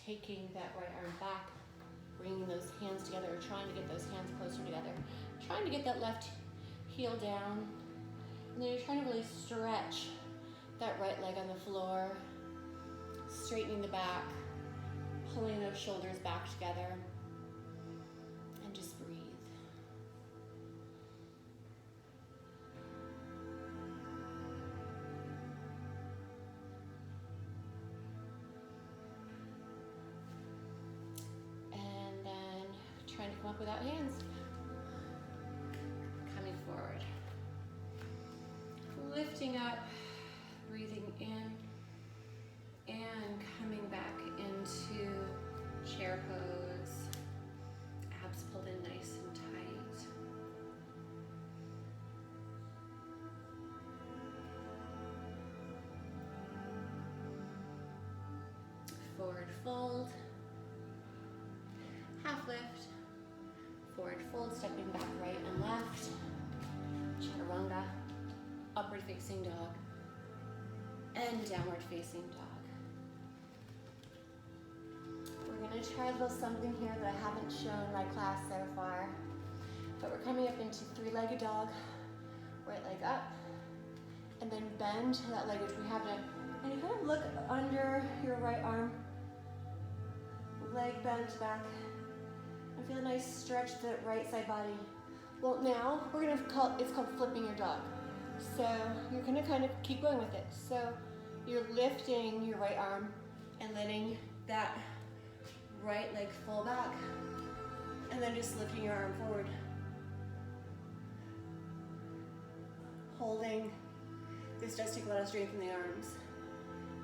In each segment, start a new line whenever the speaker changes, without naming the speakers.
taking that right arm back, bringing those hands together, or trying to get those hands closer together, trying to get that left heel down, and then you're trying to really stretch that right leg on the floor, straightening the back, pulling those shoulders back together, and just breathe. And then trying to come up without hands. Coming forward. Lifting up, breathing in, and coming back into chair pose. Abs pulled in nice and tight. Forward fold. Half lift. Forward fold, stepping back right and left. Chaturanga. Upward facing dog. And downward facing dog. We're going to try a little something here that I haven't shown my class so far. But we're coming up into three-legged dog. Right leg up. And then bend that leg, which we have to, and you kind of look under your right arm. Leg bent back. And feel a nice stretch to the right side body. Well, now we're going to call, it's called flipping your dog. So you're going to kind of keep going with it. So you're lifting your right arm and letting that right leg fall back, and then just lifting your arm forward. Holding. This does take a lot of strength in the arms.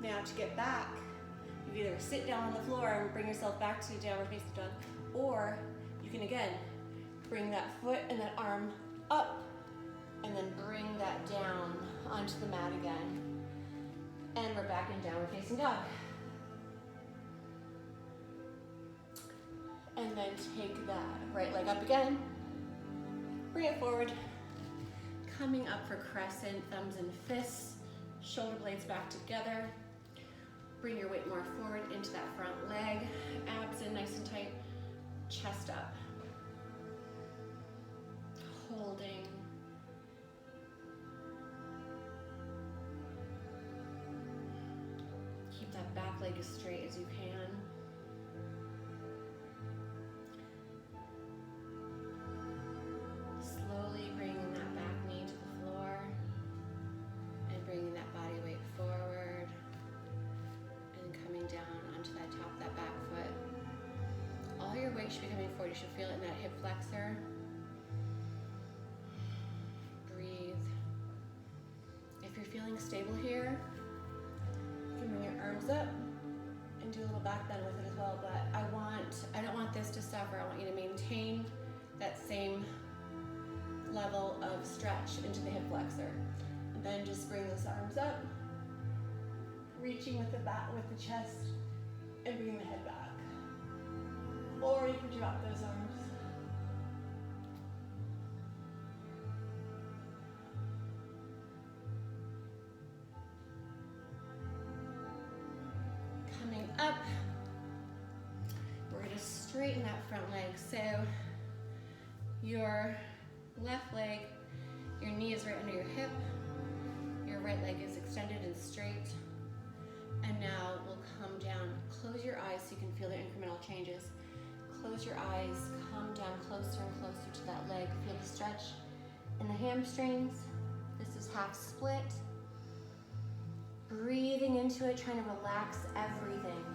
Now to get back, you either sit down on the floor and bring yourself back to downward facing dog, or you can again bring that foot and that arm up and then bring that down onto the mat again. And we're back in downward facing dog. And then take that right leg up again. Bring it forward. Coming up for crescent, thumbs and fists. Shoulder blades back together. Bring your weight more forward into that front leg. Abs in nice and tight. Chest up. Holding. Keep that back leg as straight as you can. Slowly bringing that back knee to the floor and bringing that body weight forward and coming down onto that top of that back foot. All your weight should be coming forward. You should feel it in that hip flexor. Breathe. If you're feeling stable here, you can bring your arms up and do a little back bend with it as well, but I don't want this to suffer. I want you to maintain that same level of stretch into the hip flexor. And then just bring those arms up, reaching with the back, with the chest, and bringing the head back. Or you can drop those arms. Coming up, we're going to straighten that front leg. So your left leg, your knee is right under your hip, your right leg is extended and straight, and now we'll come down. Close your eyes so you can feel the incremental changes. Close your eyes, come down closer and closer to that leg. Feel the stretch in the hamstrings. This is half split. Breathing into it, trying to relax everything.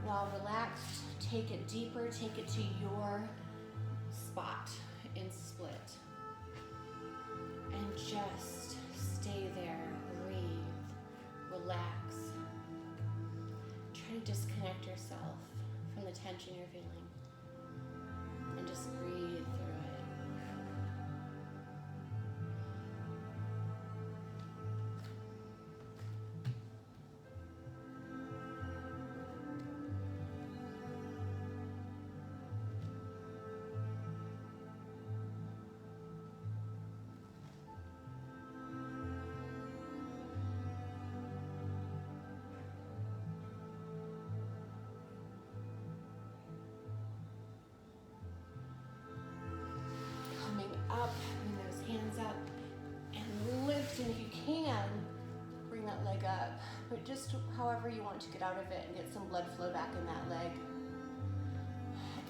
While relaxed, take it deeper, take it to your spot in split. And just stay there, breathe, relax. Try to disconnect yourself from the tension you're feeling. And just breathe through it. but just however you want to get out of it and get some blood flow back in that leg.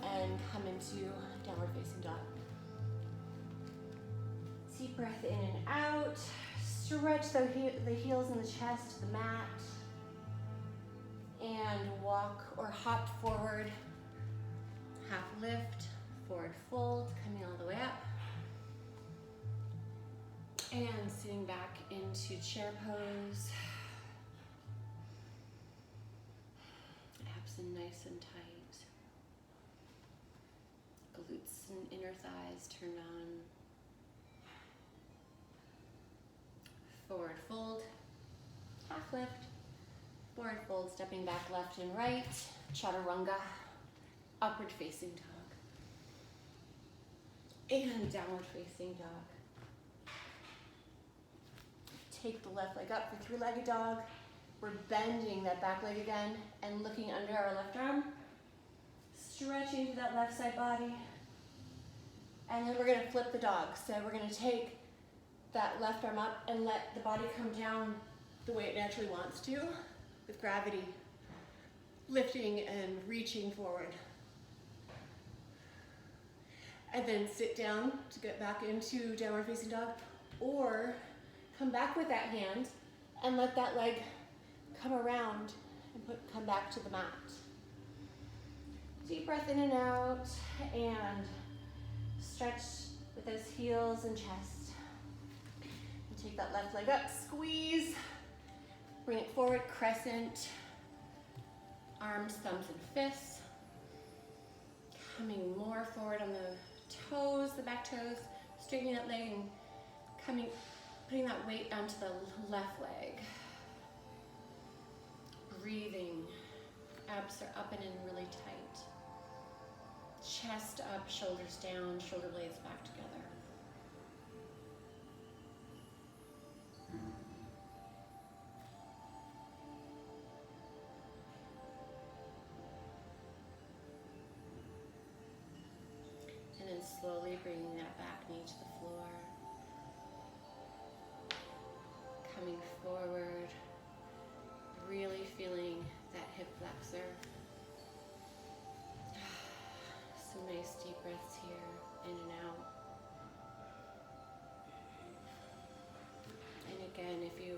And come into downward facing dog. Deep breath in and out. Stretch the heels and the chest to the mat. And walk or hop forward. Half lift, forward fold, coming all the way up. And sitting back into chair pose. Abs in nice and tight. Glutes and inner thighs turned on. Forward fold, half lift. Forward fold, stepping back left and right. Chaturanga, upward facing dog. And downward facing dog. Take the left leg up for three-legged dog. We're bending that back leg again and looking under our left arm. Stretching to that left side body. And then we're gonna flip the dog. So we're gonna take that left arm up and let the body come down the way it naturally wants to, with gravity, lifting and reaching forward. And then sit down to get back into downward facing dog, or come back with that hand and let that leg come around and come back to the mat. Deep breath in and out, and stretch with those heels and chest. And take that left leg up, squeeze, bring it forward, crescent, arms, thumbs, and fists. Coming more forward on the toes, the back toes, straightening that leg and putting that weight onto the left leg. Breathing, abs are up and in really tight. Chest up, shoulders down, shoulder blades back together. And then slowly bringing that back knee to the floor. Coming forward, really feeling that hip flexor. Some nice deep breaths here, in and out. And again, if you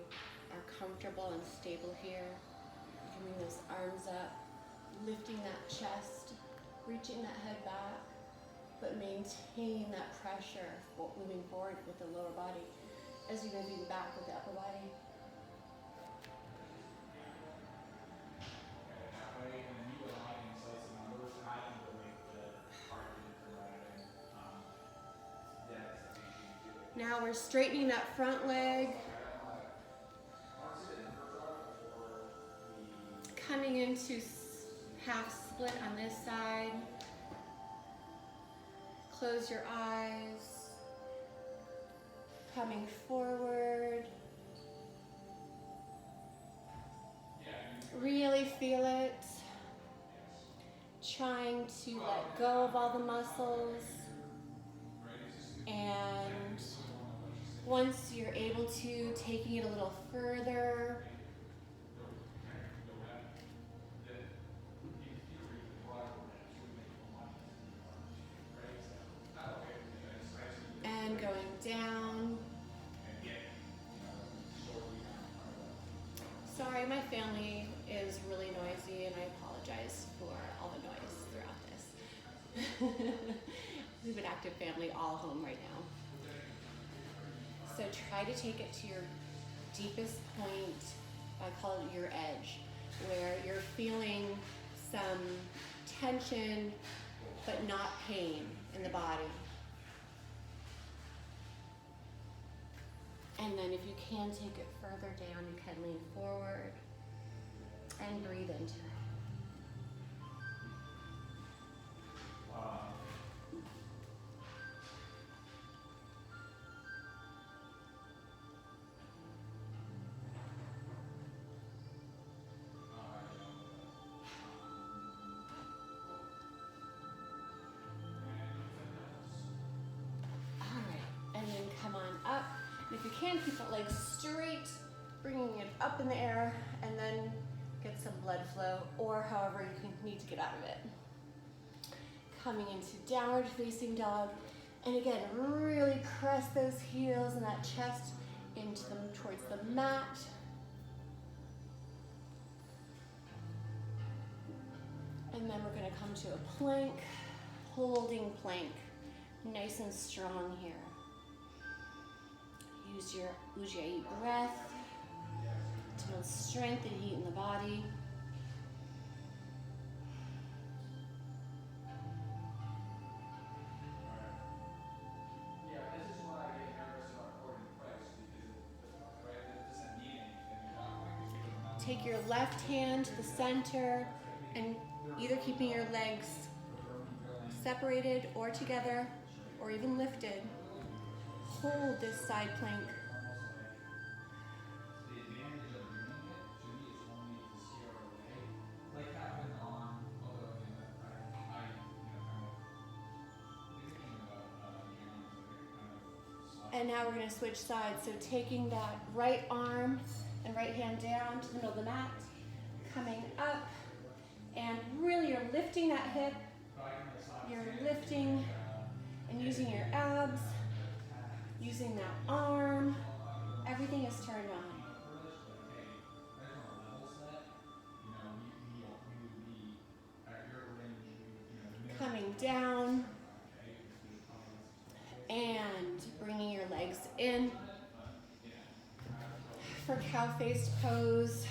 are comfortable and stable here, you can bring those arms up, lifting that chest, reaching that head back, but maintain that pressure moving forward with the lower body as you move back with the upper body. Now we're straightening that front leg. Coming into half split on this side. Close your eyes. Coming forward. Really feel it. Trying to let go of all the muscles. And once you're able to, taking it a little further. And going down. Sorry, my family is really noisy and I apologize for all the noise throughout this. We have an active family all home right now. So try to take it to your deepest point, I call it your edge, where you're feeling some tension but not pain in the body. And then if you can take it further down, you can lean forward and breathe into it. All right, and then come on up. And if you can, keep that leg straight, bringing it up in the air, and then get some blood flow, or however you need to get out of it. Coming into downward facing dog. And again, really press those heels and that chest into them towards the mat. And then we're gonna come to a plank, holding plank, nice and strong here. Use your Ujjayi breath to build strength and heat in the body. Take your left hand to the center and either keeping your legs separated or together or even lifted, hold this side plank. And now we're going to switch sides. So taking that right arm and right hand down to the middle of the mat, coming up, and really you're lifting that hip, you're lifting and using your abs, using that arm, everything is turned on. Coming down and bringing your legs in for cow-faced pose.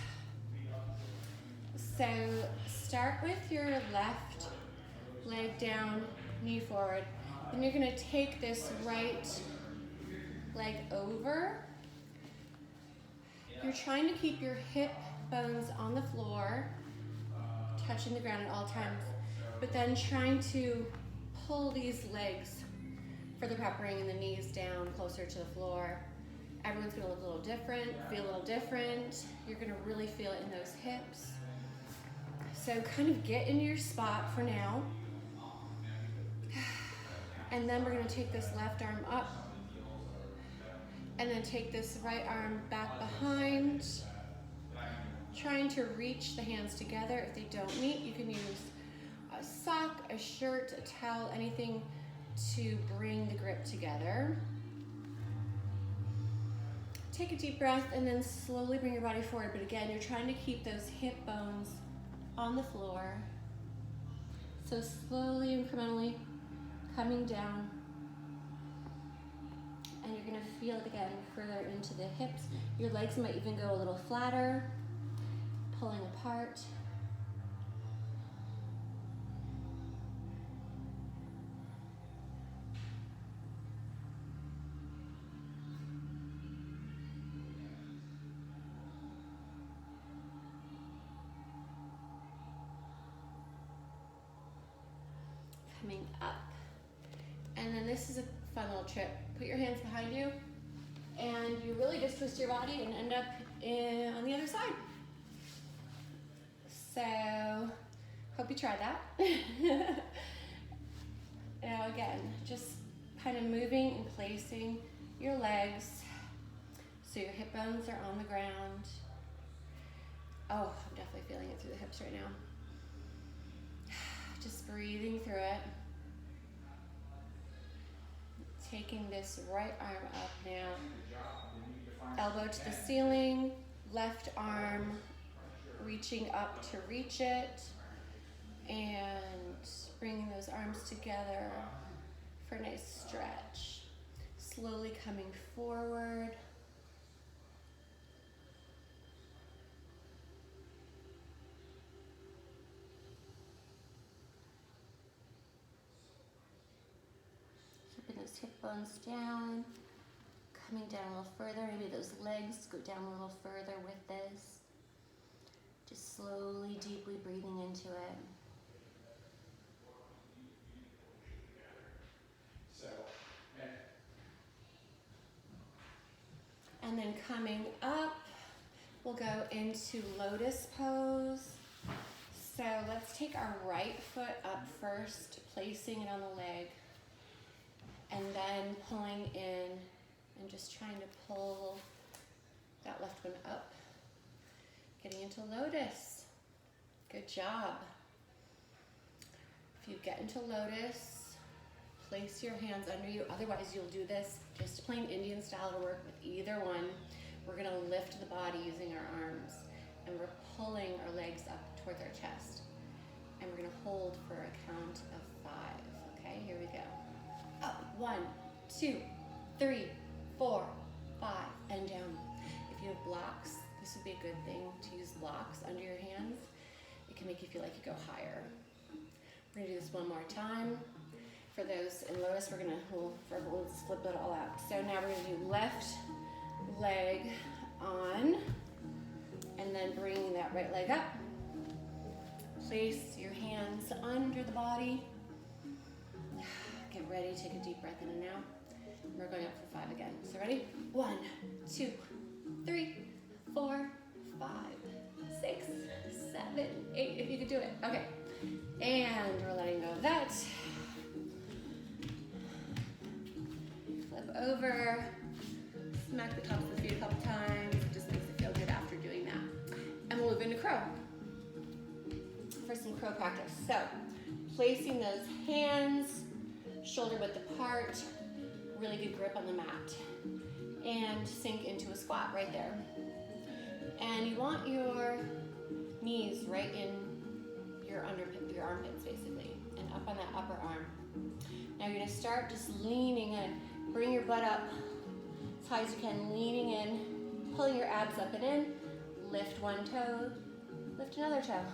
So start with your left leg down, knee forward. Then you're gonna take this right leg over. You're trying to keep your hip bones on the floor, touching the ground at all times, but then trying to pull these legs for the peppering and the knees down closer to the floor. Everyone's gonna look a little different, feel a little different. You're gonna really feel it in those hips. So kind of get into your spot for now. And then we're gonna take this left arm up and then take this right arm back behind, trying to reach the hands together. If they don't meet, you can use a sock, a shirt, a towel, anything to bring the grip together. Take a deep breath and then slowly bring your body forward. But again, you're trying to keep those hip bones on the floor. So slowly, incrementally coming down. And you're gonna feel it again further into the hips. Your legs might even go a little flatter, pulling apart. Coming up. And then this is a fun little trick. Put your hands behind you and you really just twist your body and end up on the other side. So, hope you try that. Now again, just kind of moving and placing your legs so your hip bones are on the ground. Oh, I'm definitely feeling it through the hips right now. Just breathing through it. Taking this right arm up now. Elbow to the ceiling, left arm reaching up to reach it, and bringing those arms together for a nice stretch. Slowly coming forward. Keeping those hip bones down, coming down a little further. Maybe those legs go down a little further with this. Just slowly, deeply breathing into it. And then coming up, we'll go into lotus pose. So let's take our right foot up first, placing it on the leg, and then pulling in and just trying to pull That left one up. Getting into lotus. Good job. If you get into lotus, place your hands under you. Otherwise, you'll do this just plain Indian style to work with either one. We're gonna lift the body using our arms, and we're pulling our legs up towards our chest. And we're gonna hold for a count of 5. Okay, here we go. Up, 1, 2, 3, 4, 5, and down. If you have blocks, this would be a good thing to use blocks under your hands. It can make you feel like you go higher. We're gonna do this one more time. For those in lotus, we'll flip it all out. So now we're gonna do left leg on, and then bringing that right leg up. Place your hands under the body. Get ready, take a deep breath in and out. And we're going up for 5 again. So ready? 1, 2, 3, 4, 5, 6, 7, 8, if you could do it. Okay, and we're letting go of that. Flip over, smack the tops of the feet a couple times. It just makes it feel good after doing that. And we'll move into crow for some crow practice. So, placing those hands shoulder width apart, really good grip on the mat, and sink into a squat right there. And you want your knees right in your armpits basically, and up on that upper arm. Now you're gonna start just leaning in. Bring your butt up as high as you can, leaning in, pulling your abs up and in. Lift one toe, lift another toe.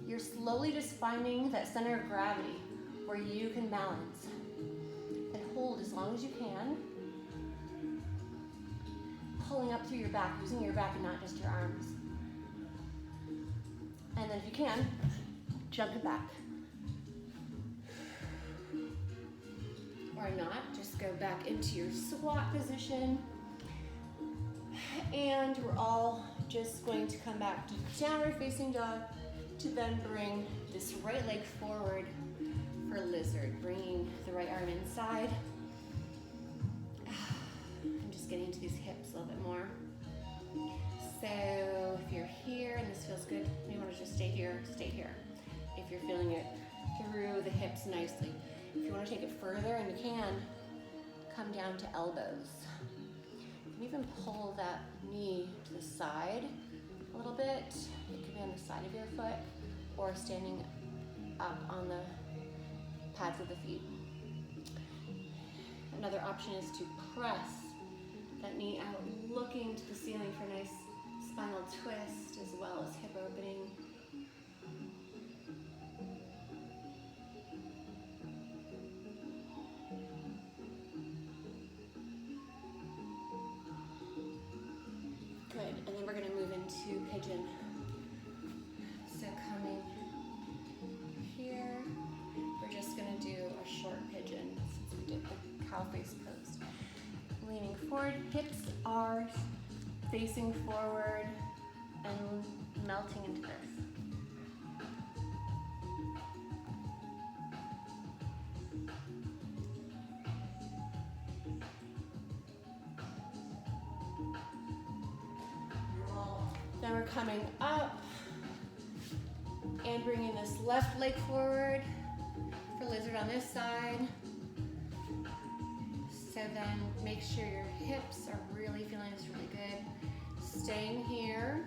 You're slowly just finding that center of gravity where you can balance. And hold as long as you can. Pulling up through your back, using your back and not just your arms. And then if you can, jump it back. Or not, just go back into your squat position. And we're all just going to come back to downward facing dog to then bring this right leg forward for lizard, bringing the right arm inside. I'm just getting into these hips a little bit more. So if you're here and this feels good, you want to just stay here, stay here. If you're feeling it through the hips nicely. If you want to take it further, and you can, come down to elbows. You can even pull that knee to the side a little bit. It could be on the side of your foot or standing up on the pads of the feet. Another option is to press that knee out, looking to the ceiling for a nice spinal twist as well as hip opening. Good, and then we're going to move into pigeon. So coming here, we're just going to do a short pigeon since we did the cow face pose. Leaning forward, hips are facing forward and melting into this. Then we're coming up and bringing this left leg forward for lizard on this side. So then make sure your hips are really feeling this really good. Staying here,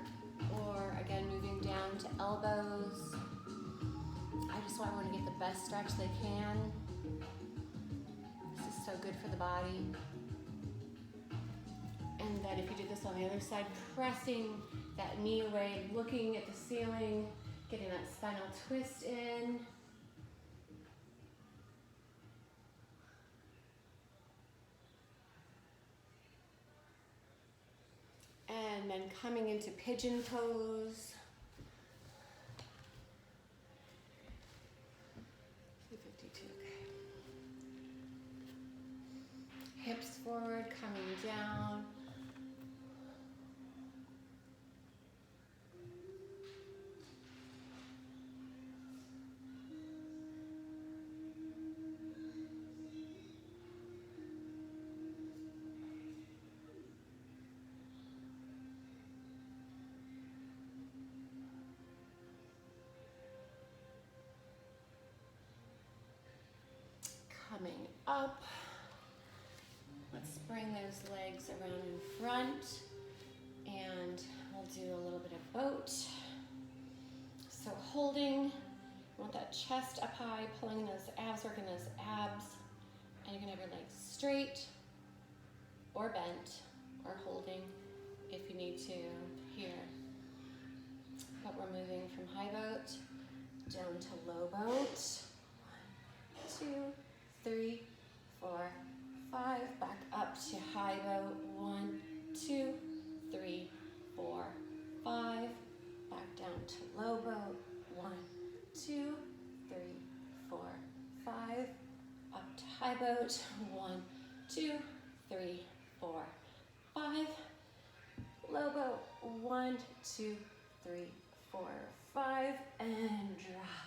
or again, moving down to elbows. I just want everyone to get the best stretch they can. This is so good for the body. And then if you do this on the other side, pressing that knee away, looking at the ceiling, getting that spinal twist in. And then coming into pigeon pose. Okay. Hips forward, coming down. up. Let's bring those legs around in front, and we'll do a little bit of boat. So holding, you want that chest up high, pulling those abs, working those abs, and you can have your legs straight or bent or holding if you need to here. But we're moving from high boat down to low boat. 1, 2, 3, 4, 5. Back up to high boat. 1, 2, 3, 4, 5. Back down to low boat. 1, 2, 3, 4, 5. Up to high boat. 1, 2, 3, 4, 5. Low boat. 1, 2, 3, 4, 5, and drop.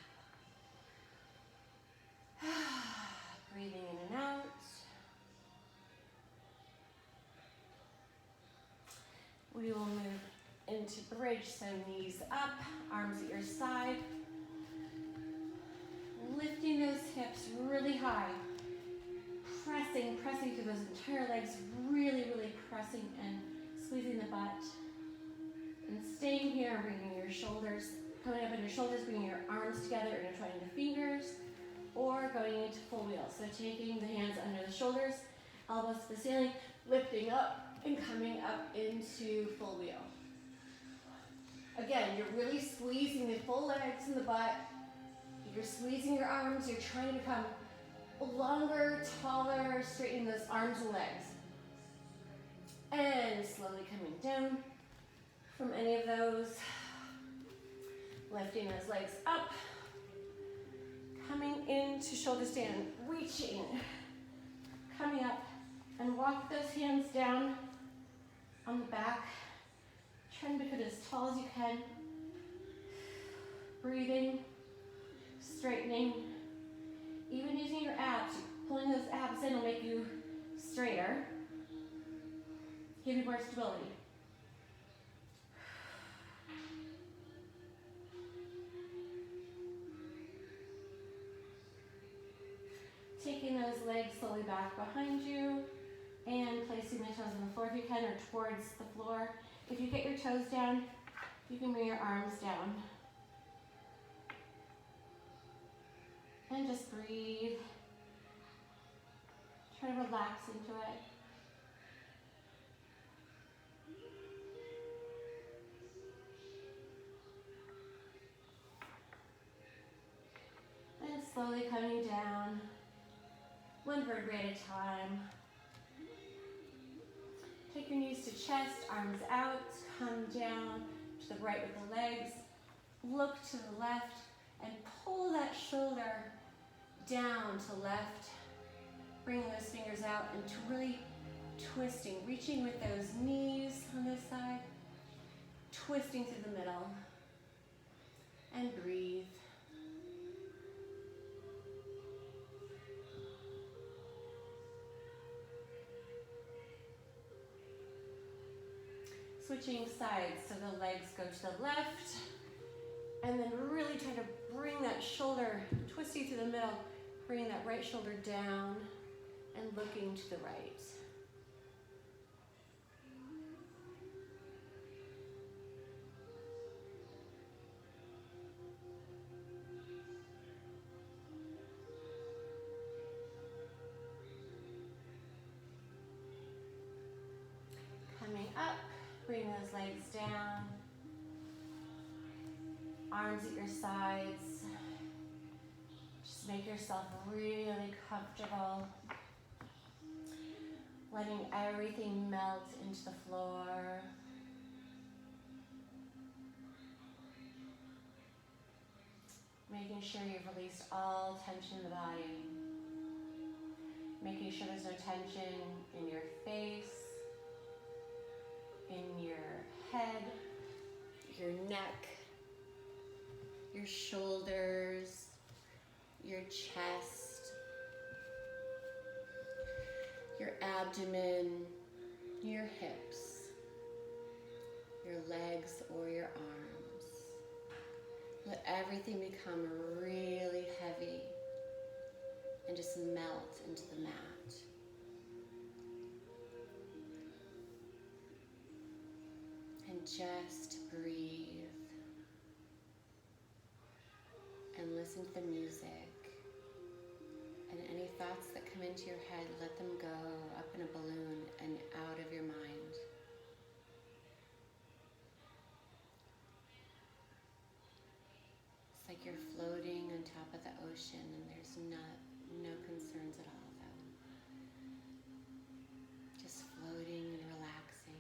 Breathing in and out. We will move into bridge, so knees up, arms at your side. Lifting those hips really high. Pressing through those entire legs, really pressing and squeezing the butt. And staying here, bringing your shoulders, coming up on your shoulders, bringing your arms together, intertwining the fingers, or going into full wheel. So taking the hands under the shoulders, elbows to the ceiling, lifting up and coming up into full wheel. Again, you're really squeezing the full legs and the butt. You're squeezing your arms. You're trying to become longer, taller, straightening those arms and legs. And slowly coming down from any of those. Lifting those legs up. Coming into shoulder stand, reaching. Coming up and walk those hands down on the back. Trying to become as tall as you can. Breathing, straightening. Even using your abs, pulling those abs in will make you straighter. Give you more stability. Taking those legs slowly back behind you and placing the toes on the floor if you can, or towards the floor. If you get your toes down, you can bring your arms down. And just breathe. Try to relax into it. And slowly coming down, one vertebrae at a time. Take your knees to chest, arms out, come down to the right with the legs. Look to the left and pull that shoulder down to left. Bring those fingers out and really twisting, reaching with those knees on this side, twisting through the middle, and breathe. Switching sides, so the legs go to the left, and then really try to bring that shoulder, twisting through the middle, bringing that right shoulder down and looking to the right. Coming up, bring those legs down, arms at your sides. Just make yourself really comfortable. Letting everything melt into the floor. Making sure you've released all tension in the body. Making sure there's no tension in your face, in your head, your neck, your shoulders, your chest, your abdomen, your hips, your legs or your arms. Let everything become really heavy and just melt into the mat. And just breathe and listen to the music. And any thoughts that come into your head, let them go up in a balloon and out of your mind. It's like you're floating on top of the ocean and there's no concerns at all though. Just floating and relaxing.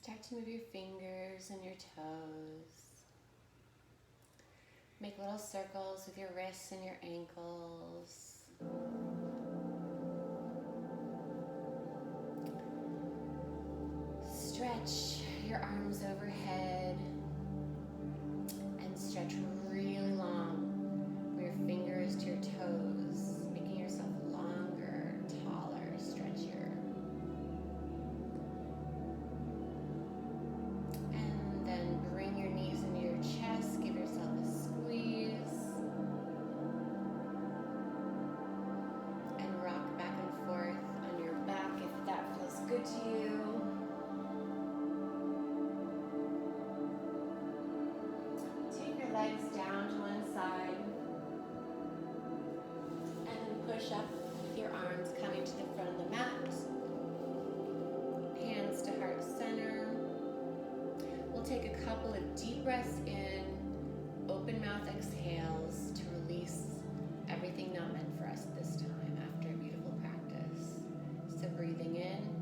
Start to move your fingers and your toes. Make little circles with your wrists and your ankles. Stretch your arms overhead and stretch really long from your fingers to your toes, making yourself longer, taller, stretchier. And then bring your knees into your chest, give yourself a squeeze, and rock back and forth on your back if that feels good to you. Legs down to one side and then push up with your arms coming to the front of the mat. Hands to heart center. We'll take a couple of deep breaths in, open mouth exhales to release everything not meant for us this time after a beautiful practice. So breathing in